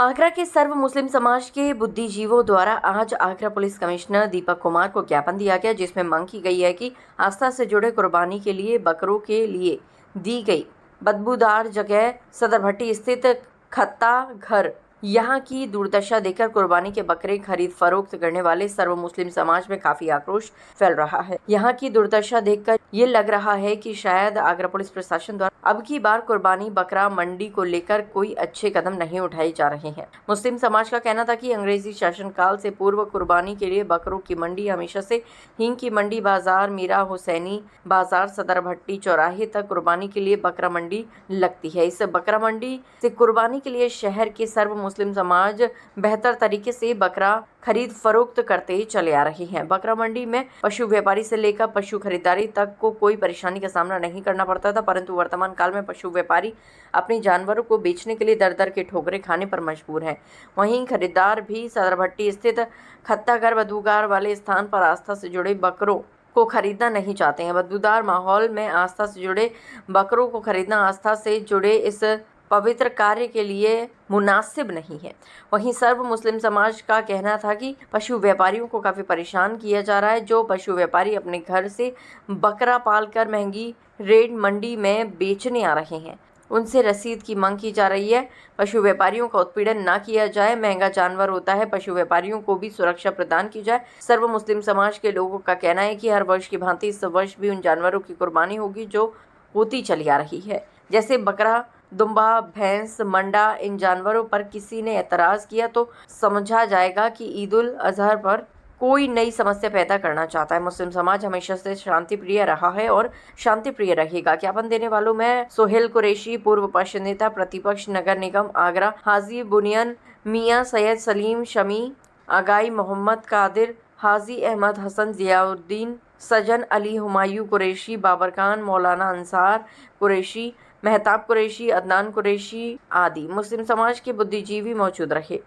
आगरा के सर्व मुस्लिम समाज के बुद्धिजीवों द्वारा आज आगरा पुलिस कमिश्नर दीपक कुमार को ज्ञापन दिया गया, जिसमें मांग की गई है कि आस्था से जुड़े कुर्बानी के लिए बकरों के लिए दी गई बदबूदार जगह सदर भट्टी स्थित खत्ता घर यहाँ की दुर्दशा देखकर कुर्बानी के बकरे खरीद फरोख्त करने वाले सर्व मुस्लिम समाज में काफी आक्रोश फैल रहा है। यहाँ की दुर्दशा देखकर ये लग रहा है कि शायद आगरा पुलिस प्रशासन द्वारा अब की बार कुर्बानी बकरा मंडी को लेकर कोई अच्छे कदम नहीं उठाए जा रहे हैं। मुस्लिम समाज का कहना था कि अंग्रेजी शासनकाल से पूर्व कुर्बानी के लिए बकरों की मंडी हमेशा से हींग की मंडी बाजार, मीरा हुसैनी बाजार, सदर भट्टी चौराहे तक कुर्बानी के लिए बकरा मंडी लगती है। इस बकरा मंडी से कुर्बानी के लिए शहर के सर्व मुस्लिम समाज बेहतर तरीके से बकरा खरीद फरोख्त करते चले आ रहे हैं। बकरा मंडी में पशु व्यापारी से लेकर पशु खरीदारी तक को कोई परेशानी का सामना नहीं करना पड़ता था, परंतु वर्तमान काल में पशु व्यापारी अपने जानवरों को बेचने के लिए दर दर के ठोकरें खाने पर मजबूर हैं। वहीं खरीदार भी सदर भट्टी स्थित खत्ता घर बदबूदार वाले स्थान पर आस्था से जुड़े बकरों को खरीदना नहीं चाहते हैं। बदबूदार माहौल में आस्था से जुड़े बकरों को खरीदना आस्था से जुड़े इस पवित्र कार्य के लिए मुनासिब नहीं है। वहीं सर्व मुस्लिम समाज का कहना था कि पशु व्यापारियों को काफ़ी परेशान किया जा रहा है। जो पशु व्यापारी अपने घर से बकरा पालकर महंगी रेट मंडी में बेचने आ रहे हैं, उनसे रसीद की मांग की जा रही है। पशु व्यापारियों का उत्पीड़न ना किया जाए, महंगा जानवर होता है, पशु व्यापारियों को भी सुरक्षा प्रदान की जाए। सर्व मुस्लिम समाज के लोगों का कहना है कि हर वर्ष की भांति इस वर्ष भी उन जानवरों की कुर्बानी होगी जो होती चली आ रही है, जैसे बकरा, दुम्बा, भैंस, मंडा। इन जानवरों पर किसी ने एतराज़ किया तो समझा जाएगा कि ईद उल अजहा पर कोई नई समस्या पैदा करना चाहता है। मुस्लिम समाज हमेशा से शांति प्रिय रहा है और शांति प्रिय रहेगा। ज्ञापन देने वालों में सोहेल कुरैशी, पूर्व पक्ष नेता प्रतिपक्ष नगर निगम आगरा, हाजी बुनियन मियाँ, सैयद सलीम शमी, आगाई मोहम्मद कादिर, हाजी अहमद हसन, जियाउद्दीन, सजन अली, हुमायूं कुरैशी, बाबर खान, मौलाना अंसार कुरैशी, मेहताब कुरैशी, अदनान कुरैशी आदि मुस्लिम समाज के बुद्धिजीवी मौजूद रहे।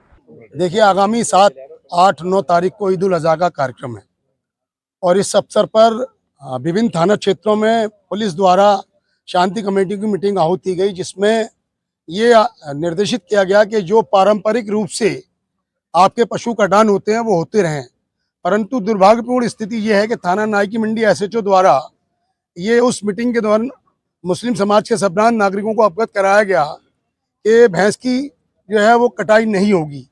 देखिए, आगामी 7, 8, 9 तारीख को ईद उल अजहा का कार्यक्रम है और इस अवसर पर विभिन्न थाना क्षेत्रों में पुलिस द्वारा शांति कमेटी की मीटिंग आहूत की गई, जिसमें ये निर्देशित किया गया कि जो पारंपरिक रूप से आपके पशु कटान होते हैं वो होते रहें, परंतु दुर्भाग्यपूर्ण स्थिति ये है कि थाना नाई की मंडी SHO द्वारा ये उस मीटिंग के दौरान मुस्लिम समाज के सबनान नागरिकों को अवगत कराया गया कि भैंस की जो है वो कटाई नहीं होगी।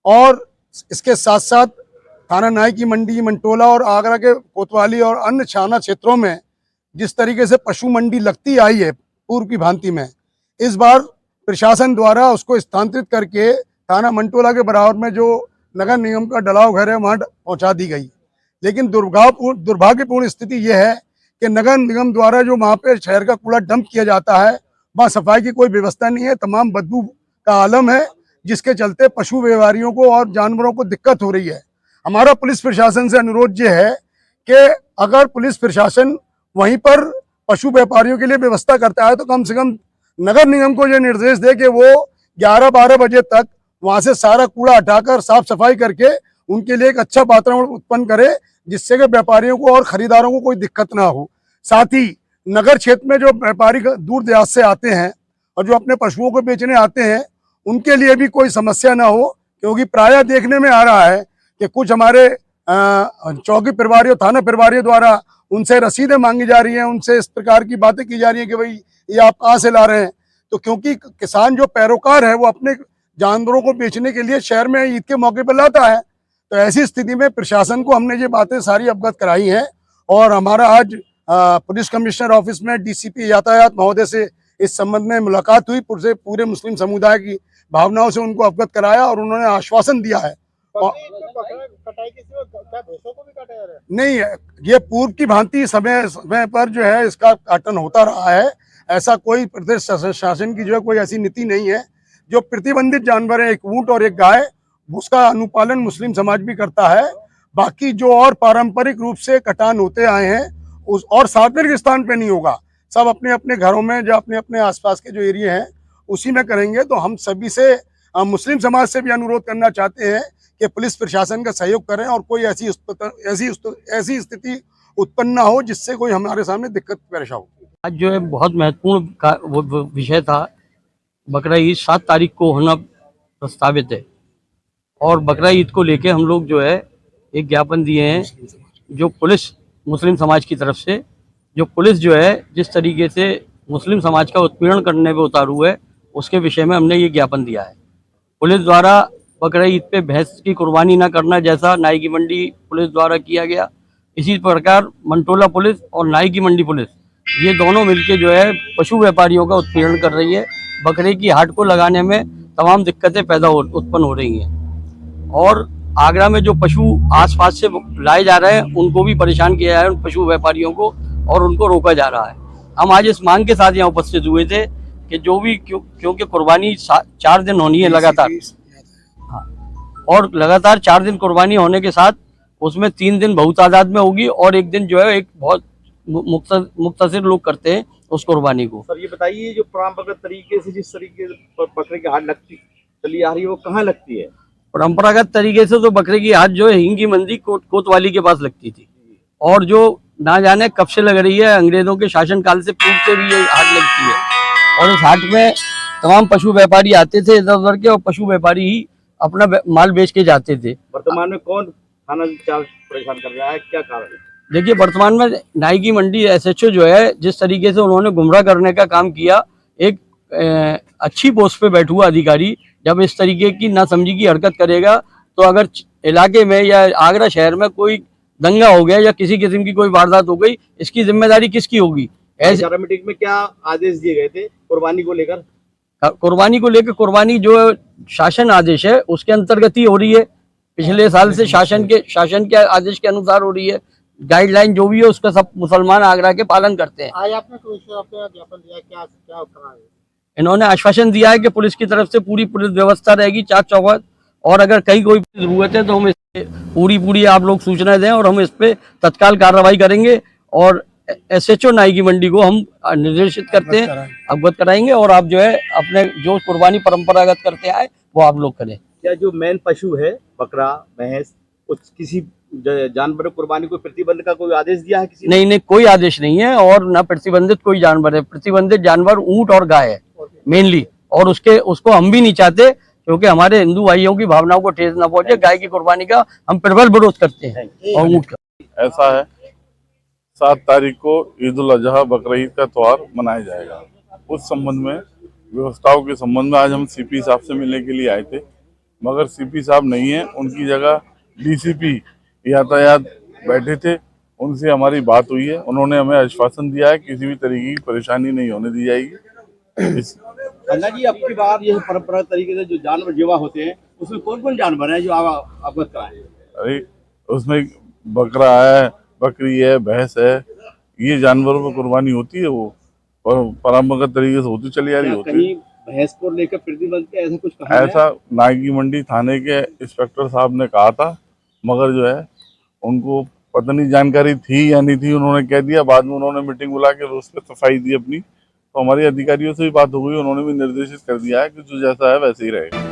और इसके साथ साथ थाना नाई की मंडी, मंटोला और आगरा के कोतवाली और अन्य थाना क्षेत्रों में जिस तरीके से पशु मंडी लगती आई है पूर्व की भांति में, इस बार प्रशासन द्वारा उसको स्थानांतरित करके थाना मंटोला के बराबर में जो नगर निगम का डलाव घर है वहाँ पहुँचा दी गई। लेकिन दुर्भाग्यपूर्ण स्थिति यह है कि नगर निगम द्वारा जो वहाँ पे शहर का कूड़ा डंप किया जाता है, वहाँ सफाई की कोई व्यवस्था नहीं है, तमाम बदबू का आलम है, जिसके चलते पशु व्यापारियों को और जानवरों को दिक्कत हो रही है। हमारा पुलिस प्रशासन से अनुरोध ये है कि अगर पुलिस प्रशासन वहीं पर पशु व्यापारियों के लिए व्यवस्था करता है तो कम से कम नगर निगम को ये निर्देश दे कि वो 11-12 बजे तक वहाँ से सारा कूड़ा हटाकर साफ सफाई करके उनके लिए एक अच्छा वातावरण उत्पन्न करे, जिससे कि व्यापारियों को और खरीदारों को कोई दिक्कत ना हो। साथ ही नगर क्षेत्र में जो व्यापारी दूर दराज से आते हैं और जो अपने पशुओं को बेचने आते हैं, उनके लिए भी कोई समस्या ना हो, क्योंकि प्रायः देखने में आ रहा है कि कुछ हमारे चौकी प्रभारियों, थाना प्रभारियों द्वारा उनसे रसीदें मांगी जा रही हैं, उनसे इस प्रकार की बातें की जा रही हैं कि भाई ये आप कहाँ से ला रहे हैं। तो क्योंकि किसान जो पैरोकार है वो अपने जानवरों को बेचने के लिए शहर में ईद के मौके पर लाता है, तो ऐसी स्थिति में प्रशासन को हमने ये बातें सारी अवगत कराई हैं और हमारा आज पुलिस कमिश्नर ऑफिस में DCP यातायात महोदय से इस संबंध में मुलाकात हुई। पूरे मुस्लिम समुदाय की भावनाओं से उनको अवगत कराया और उन्होंने आश्वासन दिया है। नहीं, ये पूर्व की भांति समय पर जो है इसका काटन होता रहा है। ऐसा कोई प्रदेश शासन की जो है कोई ऐसी नीति नहीं है। जो प्रतिबंधित जानवर है, एक ऊंट और एक गाय, उसका अनुपालन मुस्लिम समाज भी करता है। बाकी जो और पारंपरिक रूप से कटान होते आए हैं उस और सार्वजनिक स्थान पे नहीं होगा, सब अपने अपने घरों में जो अपने अपने आसपास के जो एरिया हैं उसी में करेंगे। तो हम सभी से मुस्लिम समाज से भी अनुरोध करना चाहते हैं कि पुलिस प्रशासन का सहयोग करें और कोई ऐसी स्थिति उत्पन्न ना हो जिससे कोई हमारे सामने दिक्कत पेश हो। आज जो है बहुत महत्वपूर्ण विषय था। बकरा ईद 7 तारीख को होना प्रस्तावित है। और बकरा ईद को लेके हम लोग जो है एक ज्ञापन दिए हैं जो पुलिस मुस्लिम समाज की तरफ से, जो पुलिस जो है जिस तरीके से मुस्लिम समाज का उत्पीड़न करने पे उतारू है उसके विषय में हमने ये ज्ञापन दिया है। पुलिस द्वारा बकरा ईद पे भैंस की कुर्बानी न करना जैसा नाई की मंडी पुलिस द्वारा किया गया, इसी प्रकार मंटोला पुलिस और नाई की मंडी पुलिस ये दोनों मिलके जो है पशु व्यापारियों का उत्पीड़न कर रही है। बकरे की हाट को लगाने में तमाम दिक्कतें उत्पन्न हो रही हैं और आगरा में जो पशु आसपास से लाए जा रहे हैं उनको भी परेशान किया जा रहा है, उन पशु व्यापारियों को, और उनको रोका जा रहा है। हम आज इस मांग के साथ यहाँ उपस्थित हुए थे कि जो भी क्योंकि कुर्बानी 4 दिन होनी है लगातार, हाँ, और लगातार 4 दिन कुर्बानी होने के साथ उसमें 3 दिन बहुत तादाद में होगी और एक दिन जो है एक बहुत मुख्तसर लोग करते हैं उस कुर्बानी को। सर ये बताइए, जो परंपरागत तरीके से जिस तरीके से बकरे की हाट लगती चली आ रही है वो कहाँ लगती है? परंपरागत तरीके से तो बकरे की हाट जो है हिंगी मंदी कोतवाली के पास लगती थी और जो ना जाने कब से लग रही है, अंग्रेजों के शासन काल से पूर्व से भी ये हाट लगती है। और इस हाट में तमाम पशु व्यापारी आते थे इधर उधर के और पशु व्यापारी ही अपना माल बेच के जाते थे। वर्तमान में कौन थाना इंचार्ज परेशान कर रहा है, क्या कारण है? देखिए, वर्तमान में नाई की मंडी SHO जो है जिस तरीके से उन्होंने गुमराह करने का काम किया, एक अच्छी पोस्ट पे बैठा हुआ अधिकारी जब इस तरीके की नासमझी की हरकत करेगा तो अगर इलाके में या आगरा शहर में कोई दंगा हो गया या किसी किस्म की कोई वारदात हो गई, इसकी जिम्मेदारी किसकी होगी? ऐसे मीटिंग में क्या आदेश दिए गए थे कुर्बानी को लेकर? कुर्बानी जो शासन आदेश है उसके अंतर्गत ही हो रही है। पिछले साल से शासन के आदेश के अनुसार हो रही है। गाइडलाइन जो भी है उसका सब मुसलमान आगरा के पालन करते हैं। आज आपने ज्ञापन दिया, क्या करा है? इन्होंने आश्वासन दिया है कि पुलिस की तरफ से पूरी पुलिस व्यवस्था रहेगी, चाक चौबंद, और अगर कहीं कोई जरूरत है तो हम इस पूरी आप लोग सूचना दें और हम इस पे तत्काल कार्रवाई करेंगे। और SHO नाई की मंडी को हम निर्देशित करते हैं, अवगत कराएंगे और आप जो है अपने जो कुर्बानी परंपरागत करते आए वो आप लोग करें। क्या जो मेन पशु है बकरा भैंस, उस किसी जानवर कुर्बानी को प्रतिबंध का कोई आदेश दिया है किसी? नहीं, कोई आदेश नहीं है और ना प्रतिबंधित कोई जानवर है। प्रतिबंधित जानवर ऊंट और गाय है मेनली, और उसको हम भी नहीं चाहते क्योंकि हमारे हिंदू भाइयों की भावनाओं को ठेस न पहुंचे। गाय की कुर्बानी का हम प्रबल विरोध करते हैं और ऊंट का। ऐसा है 7 तारीख को ईद उल अजहा बकरा ईद का त्योहार मनाया जाएगा। उस संबंध में व्यवस्थाओं के संबंध में आज हम CP साहब से मिलने के लिए आए थे, मगर CP साहब नहीं है, उनकी जगह DCP यातायात बैठे थे। उनसे हमारी बात हुई है, उन्होंने हमें आश्वासन दिया है किसी भी तरीके की परेशानी नहीं होने दी जाएगी। अन्ना जी, आपकी बात यह परंपरागत तरीके से जो जानवर जीवा होते हैं उसमें कौन कौन जानवर है जो आप अवगत कराएं? अरे उसमें बकरा है, बकरी है, भैंस है, ये जानवरों पर कुर्बानी होती है, वो परंपरागत तरीके से होती चली आ रही होती है। भैंस को लेकर प्रतिबंध के ऐसा कुछ कहा ऐसा नाई की मंडी थाने के इंस्पेक्टर साहब ने कहा था, मगर जो है उनको पता नहीं जानकारी थी या नहीं थी, उन्होंने कह दिया। बाद में उन्होंने मीटिंग बुला के उस पर सफाई दी अपनी, तो हमारे अधिकारियों से भी बात हो गई, उन्होंने भी निर्देशित कर दिया है कि जो जैसा है वैसे ही रहेगा।